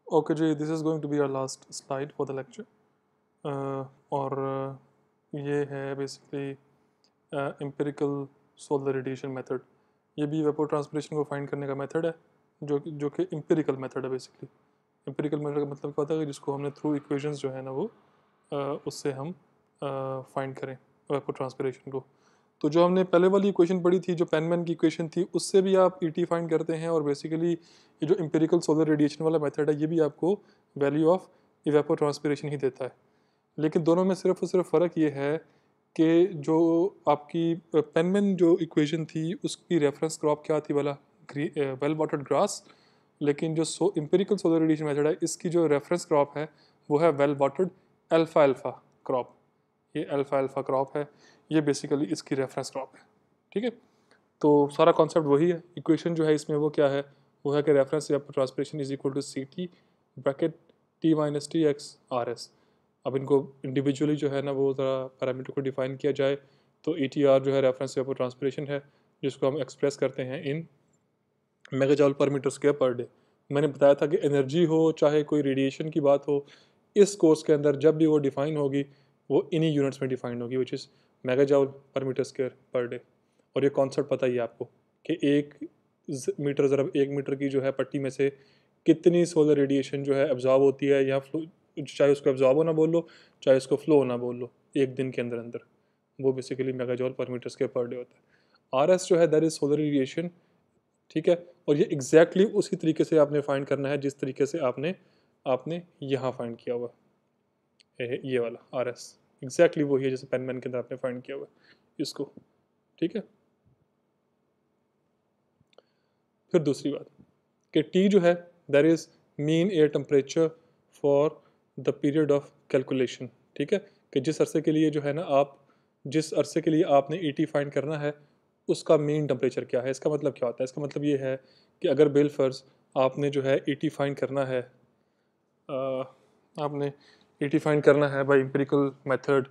Okay जी, this is going to be our last slide for the lecture. और ये है basically empirical solar radiation method. ये भी वेपर ट्रांसपिरेशन को फाइंड करने का मेथड है, जो कि एम्पिरिकल मेथड है बेसिकली। एम्पिरिकल मेथड का मतलब क्या होता है कि जिसको हमने थ्रू इक्वेशंस जो है ना वो उससे हम फाइंड करें वेपर ट्रांसपिरेशन को। तो जो हमने पहले वाली इक्वेशन पढ़ी थी, जो पेनमैन की इक्वेशन थी, उससे भी आप ईटी फाइंड करते हैं। और बेसिकली ये जो एम्पिरिकल सोलर रेडिएशन वाला मेथड है, ये भी आपको वैल्यू ऑफ इवेपोर ट्रांसपिरेशन ही देता है। लेकिन दोनों में सिर्फ और सिर्फ फ़र्क ये है कि जो आपकी पेनमैन जो इक्वेशन थी उसकी रेफरेंस क्रॉप क्या थी वाला, वेल वाटर्ड ग्रास। लेकिन जो एम्पिरिकल सोलर रेडिएशन मेथड है, इसकी जो रेफरेंस क्रॉप है वो है well watered alpha alpha crop. ये अल्फा अल्फा क्रॉप है, ये बेसिकली इसकी रेफरेंस क्रॉप है। ठीक है, तो सारा कॉन्सेप्ट वही है। इक्वेशन जो है इसमें वो क्या है, वो है कि रेफरेंस या transpiration is equal to C T bracket T minus T X R S. अब इनको इंडिविजुअली जो है ना वो ज़रा पैरामीटर को डिफाइन किया जाए तो ई टी आर जो है रेफरेंस या ट्रांसपिरेशन है, जिसको हम एक्सप्रेस करते हैं इन मेगाजॉल पर मीटर स्क्वायर पर डे। मैंने बताया था कि एनर्जी हो चाहे कोई रेडिएशन की बात हो, इस कोर्स के अंदर जब भी वो डिफाइन होगी वो इन्हीं यूनिट्स में डिफाइंड होगी, विच इज़ मेगाजॉल पर मीटर स्क्वायर पर डे। और ये कॉन्सेप्ट पता ही है आपको कि मीटर ज़रा 1 मीटर की जो है पट्टी में से कितनी सोलर रेडिएशन जो है एब्जॉर्ब होती है, या फ्लो, चाहे उसको एब्जॉर्ब होना बोल लो चाहे उसको फ्लो होना बोल लो, एक दिन के अंदर अंदर, वो बेसिकली मेगाजॉल पर मीटर स्क्वायर पर डे होता है। आर एस जो है दैट इज़ सोलर रेडिएशन। ठीक है, और ये एग्जैक्टली उसी तरीके से आपने फाइंड करना है जिस तरीके से आपने आपने यहाँ फाइंड किया हुआ ये वाला आर एस। एग्जैक्टली वही है जैसे पेनमैन के अंदर आपने फाइंड किया हुआ इसको। ठीक है, फिर दूसरी बात कि टी जो है that is mean air temperature for the period of calculation. ठीक है, कि जिस अरसे के लिए जो है ना आप, जिस अरसे के लिए आपने ई टी फाइंड करना है उसका मीन टेम्परेचर क्या है। इसका मतलब क्या होता है, इसका मतलब ये है कि अगर बिल फर्ज आपने जो है ई टी फाइंड करना है, आपने ई टी फाइंड करना है by empirical method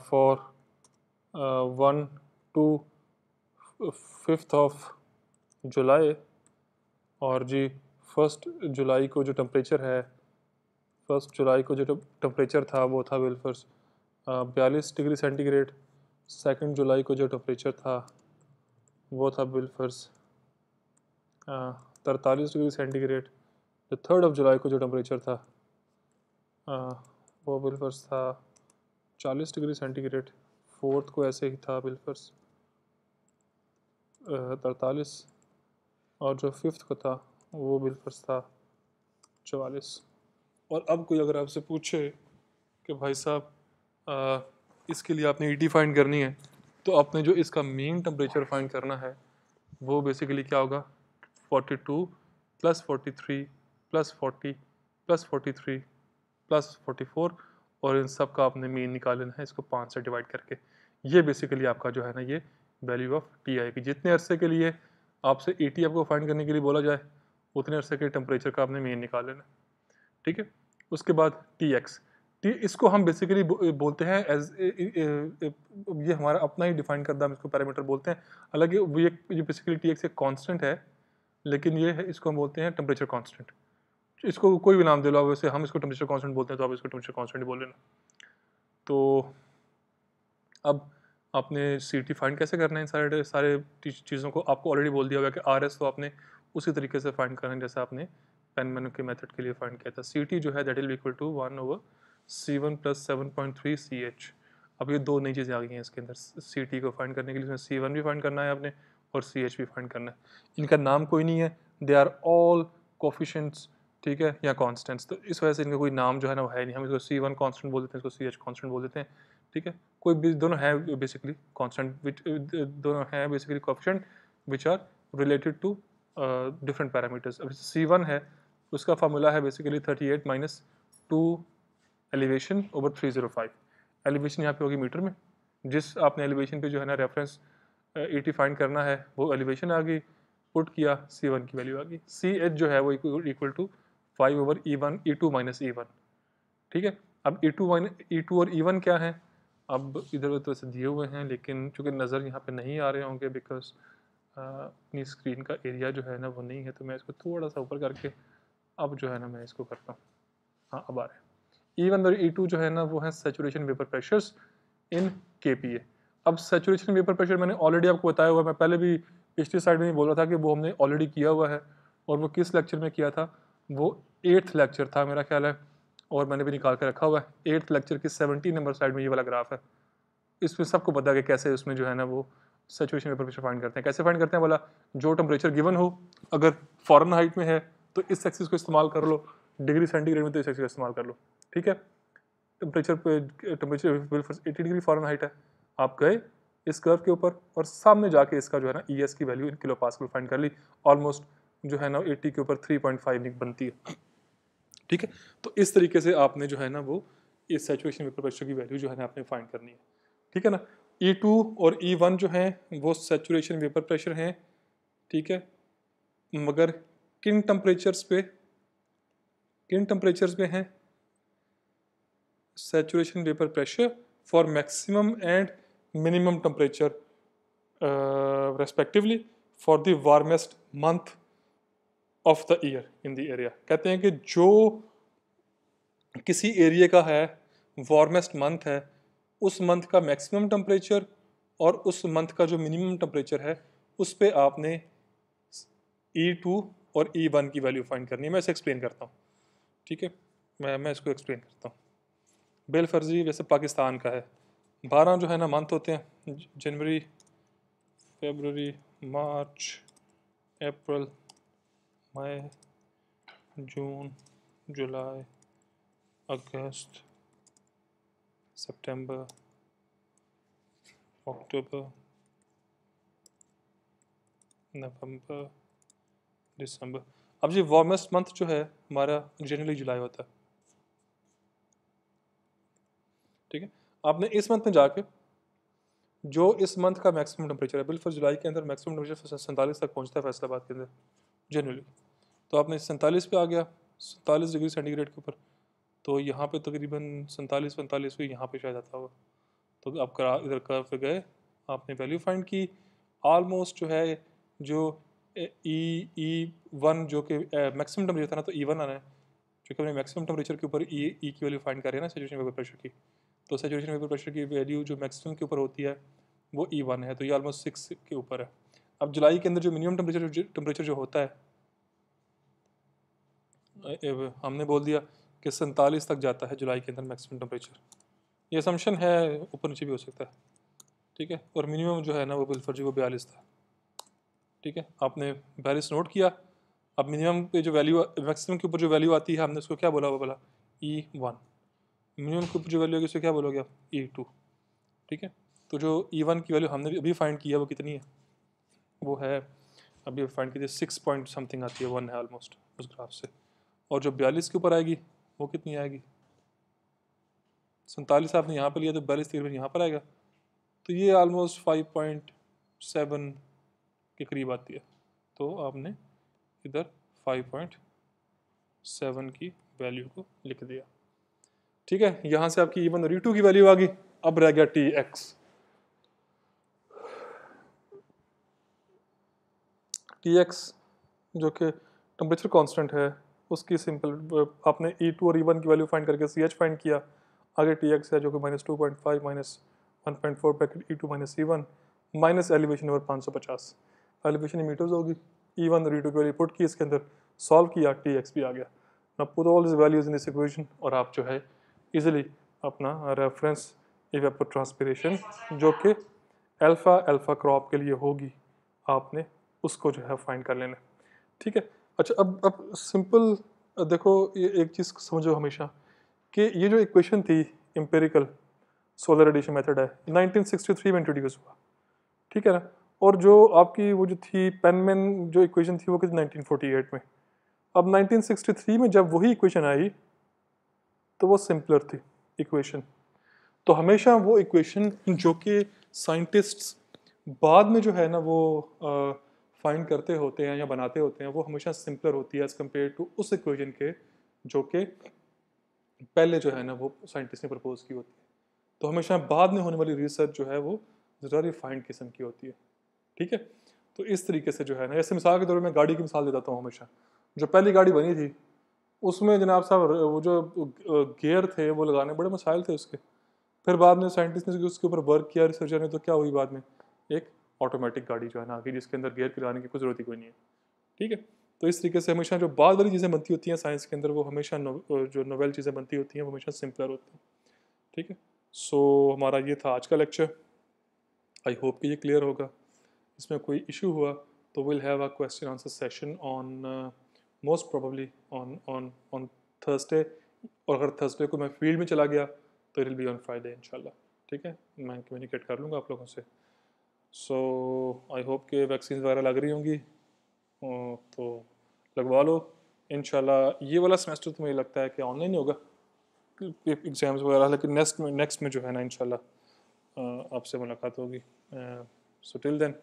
for 1 to 5 और जी 1 जुलाई को जो टेम्परेचर है, 1 जुलाई को जो टेम्परेचर था वो था बिलफर्स 42 डिग्री सेंटीग्रेड। 2 जुलाई को जो टेम्परेचर था वो था बिलफर्स 43 डिग्री सेंटीग्रेड। जो 3 जुलाई को जो टेम्परेचर था वो बिलफर्स था 40 डिग्री सेंटीग्रेड। 4 को ऐसे ही था बिलफर्स 43। और जो 5 को था वो बिलफर्स था 44। और अब कोई अगर आपसे पूछे कि भाई साहब इसके लिए आपने ईटी फाइंड करनी है, तो आपने जो इसका मीन टेम्परेचर फाइंड करना है वो बेसिकली क्या होगा, 42 प्लस 43 प्लस 40 प्लस 43 प्लस 44, और इन सब का आपने मीन निकालना है इसको 5 से डिवाइड करके। ये बेसिकली आपका जो है ना ये वैल्यू ऑफ टी आएगी। जितने अरसे के लिए आपसे ई टी आपको फाइंड करने के लिए बोला जाए उतने अरसे के टेम्परेचर का आपने मीन निकाल लेना। ठीक है, उसके बाद टी एक्स। टी इसको हम बेसिकली बोलते हैं एज ये हमारा अपना ही डिफाइन करदा हम इसको पैरामीटर बोलते हैं। हालांकि ये बेसिकली टी एक्स एक कांस्टेंट है, लेकिन ये है इसको हम बोलते हैं टेम्परेचर कांस्टेंट। इसको कोई भी नाम दे लो, वैसे हम इसको टेम्परेचर कांस्टेंट बोलते हैं तो आप इसको टेम्परेचर कांस्टेंट ही बोल लेना। तो अब आपने सी टी फाइंड कैसे करना है, इन सारे सारे चीज़ों को आपको ऑलरेडी बोल दिया हुआ है कि आर एस तो आपने उसी तरीके से फाइंड करना है जैसे आपने पेनमैन के मेथड के लिए फाइंड किया था। सी टी जो है that will equal to 1/C1 + 7.3 CH। अब ये दो नई चीज़ें आ गई हैं इसके अंदर सी टी को फाइंड करने के लिए। इसमें C1 भी फाइंड करना है आपने और CH भी फाइंड करना है। इनका नाम कोई नहीं है, दे आर ऑल कोफिशेंट्स। ठीक है, या कॉन्स्टेंट्स, तो इस वजह से इनका कोई नाम जो है ना वो है नहीं। हम इसको C1 कॉन्स्टेंट बोल देते हैं, इसको CH कॉन्स्टेंट बोल देते हैं। ठीक है, कोई भी दोनों है बेसिकली कांस्टेंट, विच दोनों हैं basically coefficient which are related to different parameters. अब C1 है उसका फार्मूला है basically 38 minus 2 elevation over 305। Elevation यहाँ पे होगी मीटर में, जिस आपने एलिवेशन पे जो है ना रेफरेंस ई फाइंड करना है वो एलिवेशन आ गई, पुट किया C1 की वैल्यू आ गई। CH जो है वो equal to 5/E1 minus E1। ठीक है, अब E2 और E1 क्या है, अब इधर उधर से दिए हुए हैं लेकिन चूंकि नज़र यहाँ पे नहीं आ रहे होंगे बिकॉज अपनी स्क्रीन का एरिया जो है ना वो नहीं है, तो मैं इसको थोड़ा सा ऊपर करके अब जो है ना मैं इसको करता हूँ, हाँ अब आ रहा है। E1 और E2 जो है ना वो है सैचुरेशन वेपर प्रेशर्स इन KPa। अब सैचुरेशन वेपर प्रेशर मैंने ऑलरेडी आपको बताया हुआ है, मैं पहले भी पिछली साइड में ही बोल रहा था कि वो हमने ऑलरेडी किया हुआ है, और वो किस लेक्चर में किया था, वो 8th लेक्चर था मेरा ख्याल है, और मैंने भी निकाल के रखा हुआ है। 8th लेक्चर की 17 नंबर स्लाइड में ये वाला ग्राफ है। इसमें सबको पता है कि कैसे उसमें जो है ना वो सैचुरेशन वेपर प्रेशर फाइंड करते हैं। कैसे फाइंड करते हैं बोला, जो टेम्परेचर गिवन हो, अगर फॉरेन हाइट में है तो इस एक्सिस को इस्तेमाल कर लो, डिग्री सेंटीग्रेड में तो इस एक्सिस का इस्तेमाल कर लो, ठीक है। टेम्परेचर 80 डिग्री फॉरेन हाइट है, आप गए इस कर्व के ऊपर और सामने जाके इसका जो है ना ES की value in kilo pascal find कर ली। ऑलमोस्ट जो है ना 80 के ऊपर 3.5 बनती है, ठीक है। तो इस तरीके से आपने जो है ना वो इस सैचुरेशन वेपर प्रेशर की वैल्यू जो है ना आपने फाइंड करनी है, ठीक है ना। E2 और E1 जो हैं वो सैचुरेशन वेपर प्रेशर हैं, ठीक है, मगर किन टेम्परेचर्स पे हैं saturation vapor pressure for maximum and minimum temperature respectively for the warmest month of the year in the area। कहते हैं कि जो किसी एरिया का है वार्मेस्ट मंथ है, उस मंथ का मैक्सिमम टेम्परेचर और उस मंथ का जो मिनिमम टेम्परेचर है उस पे आपने E2 और E1 की वैल्यू फाइंड करनी है। मैं इसे एक्सप्लेन करता हूँ, ठीक है, मैं इसको एक्सप्लेन करता हूँ। बेल फर्जी वैसे पाकिस्तान का है, 12 जो है ना मंथ होते हैं, जनवरी, फरवरी, मार्च, अप्रैल, मई, जून, जुलाई, अगस्त, सितंबर, अक्टूबर, नवंबर, दिसंबर। अब ये वार्मेस्ट मंथ जो है हमारा जनवरी जुलाई होता है, ठीक है। आपने इस मंथ में जाके जो इस मंथ का मैक्सिमम टेम्परेचर है, बिल्कुल जुलाई के अंदर मैक्सिमम टेम्परेचर 47 तक पहुंचता है फैसलाबाद के अंदर जनरली, तो आपने 47 पे आ गया, 47 डिग्री सेंटीग्रेड के ऊपर, तो यहाँ पे तकरीबन 47-45 पे यहाँ पे शायद आता होगा, तो आप इधर कर्व पे गए, आपने वैल्यू फाइंड की, ऑलमोस्ट जो है जो E1 जो कि मैक्सिमम टेम्परेचर था ना, तो E1 आना है, क्योंकि हमने मैक्सिमम टेम्परेचर के ऊपर ई की वैल्यू फाइंड कर रहे हैं ना सैचुरेशन वेपर प्रेशर की, तो सैचुरेशन वेपर प्रेशर की वैल्यू जो मैक्सिमम के ऊपर होती है वो E1 है, तो ये ऑलमोस्ट 6 के ऊपर है। अब जुलाई के अंदर जो मिनिमम टेम्परेचर जो होता है, हमने बोल दिया कि 47 तक जाता है जुलाई के अंदर मैक्सिमम टेम्परेचर, ये असम्पशन है, ऊपर नीचे भी हो सकता है, ठीक है। और मिनिमम जो है ना वो बिलफर्जी वो 42 था, ठीक है, आपने 42 नोट किया। अब मिनिमम पे जो वैल्यू, मैक्सिमम के ऊपर जो वैल्यू आती है, हमने उसको क्या बोला, वो बोला E1, मिनिमम के ऊपर जो वैल्यू होगी उसे क्या बोलोगे आप, E2, ठीक है। तो जो E1 की वैल्यू हमने अभी फाइंड की है वो कितनी है, वो है अभी फाइंड कीजिए 6 पॉइंट समथिंग आती है, 1 है ऑलमोस्ट उस ग्राफ से, और जो 42 के ऊपर आएगी वो कितनी आएगी, 47 आपने यहाँ पर लिया तो 42 तकरीबन यहाँ पर आएगा, तो ये ऑलमोस्ट 5.7 के करीब आती है, तो आपने इधर 5.7 की वैल्यू को लिख दिया, ठीक है। यहाँ से आपकी E1 और E2 की वैल्यू आ गई। अब रह गया Tx, जो कि टेम्परेचर कांस्टेंट है, उसकी सिंपल आपने E2 और E1 की वैल्यू फाइंड करके CH फाइंड किया, आगे Tx है जो कि -2.5 -1.4 bracket E2 -E1 minus elevation over 550, elevation metres होगी, E1 और E2 की वैल्यू पुट की इसके अंदर, सॉल्व किया, Tx भी आ गया। Now put all this values in this equation और आप जो है इजीली अपना रेफरेंस इवेपोट्रांसपिरेशन जो कि अल्फा क्रॉप के लिए होगी, आपने उसको जो है फाइंड कर लेना, ठीक है। अच्छा, अब सिंपल देखो, ये एक चीज़ समझो हमेशा कि ये जो इक्वेशन थी एम्पिरिकल सोलर रेडिएशन मेथड है, 1963 में इंट्रोड्यूस हुआ, ठीक है ना, और जो आपकी वो जो थी पेनमैन जो इक्वेशन थी वो कि 1948 में। अब 1963 में जब वही इक्वेशन आई तो वो सिंपलर थी इक्वेशन, तो हमेशा वो इक्वेशन जो कि साइंटिस्ट्स बाद में जो है ना वो फाइंड करते होते हैं या बनाते होते हैं, वो हमेशा सिंपलर होती है एज़ कम्पेयर टू उस इक्वेशन के जो कि पहले जो है ना वो साइंटिस्ट ने प्रपोज की होती है। तो हमेशा बाद में होने वाली रिसर्च जो है वो ज़रा रिफाइंड किस्म की होती है, ठीक है। तो इस तरीके से जो है ना, ऐसे मिसाल के तौर पर मैं गाड़ी की मिसाल दे देता हूँ हमेशा, जो पहली गाड़ी बनी थी उसमें जनाब साहब वो जो गियर थे वो लगाने बड़े मसाइल थे उसके। फिर बाद में साइंटिस्ट ने उसके ऊपर वर्क किया, रिसर्चर ने, तो क्या हुई बाद में, एक ऑटोमेटिक गाड़ी जो है ना आ गई, जिसके अंदर गियर लगाने की कोई ज़रूरत ही कोई नहीं है। ठीक है, तो इस तरीके से हमेशा जो बाद वाली चीज़ें बनती होती हैं साइंस के अंदर, वो हमेशा जो नोवेल चीज़ें बनती होती हैं वो हमेशा सिंपलर होती हैं। ठीक है, सो हमारा ये था आज का लेक्चर। आई होप कि ये क्लियर होगा। इसमें कोई इशू हुआ तो will have a question answer session on most probably on on on Thursday, और अगर थर्सडे को मैं फील्ड में चला गया तो it will be on Friday इंशाल्लाह। ठीक है, मैं कम्युनिकेट कर लूँगा आप लोगों से। सो आई होप कि वैक्सीन वगैरह लग रही होंगी, तो लगवा लो इंशाल्लाह। ये वाला सेमेस्टर तो मुझे लगता है कि ऑनलाइन ही होगा एग्ज़ाम्स वगैरह, लेकिन नेक्स्ट में जो है ना इंशाल्लाह आपसे मुलाकात होगी। सो टिल देन,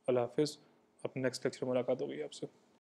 अल्लाह हाफिज़। अपने नेक्स्ट लेक्चर में मुलाकात होगी आपसे।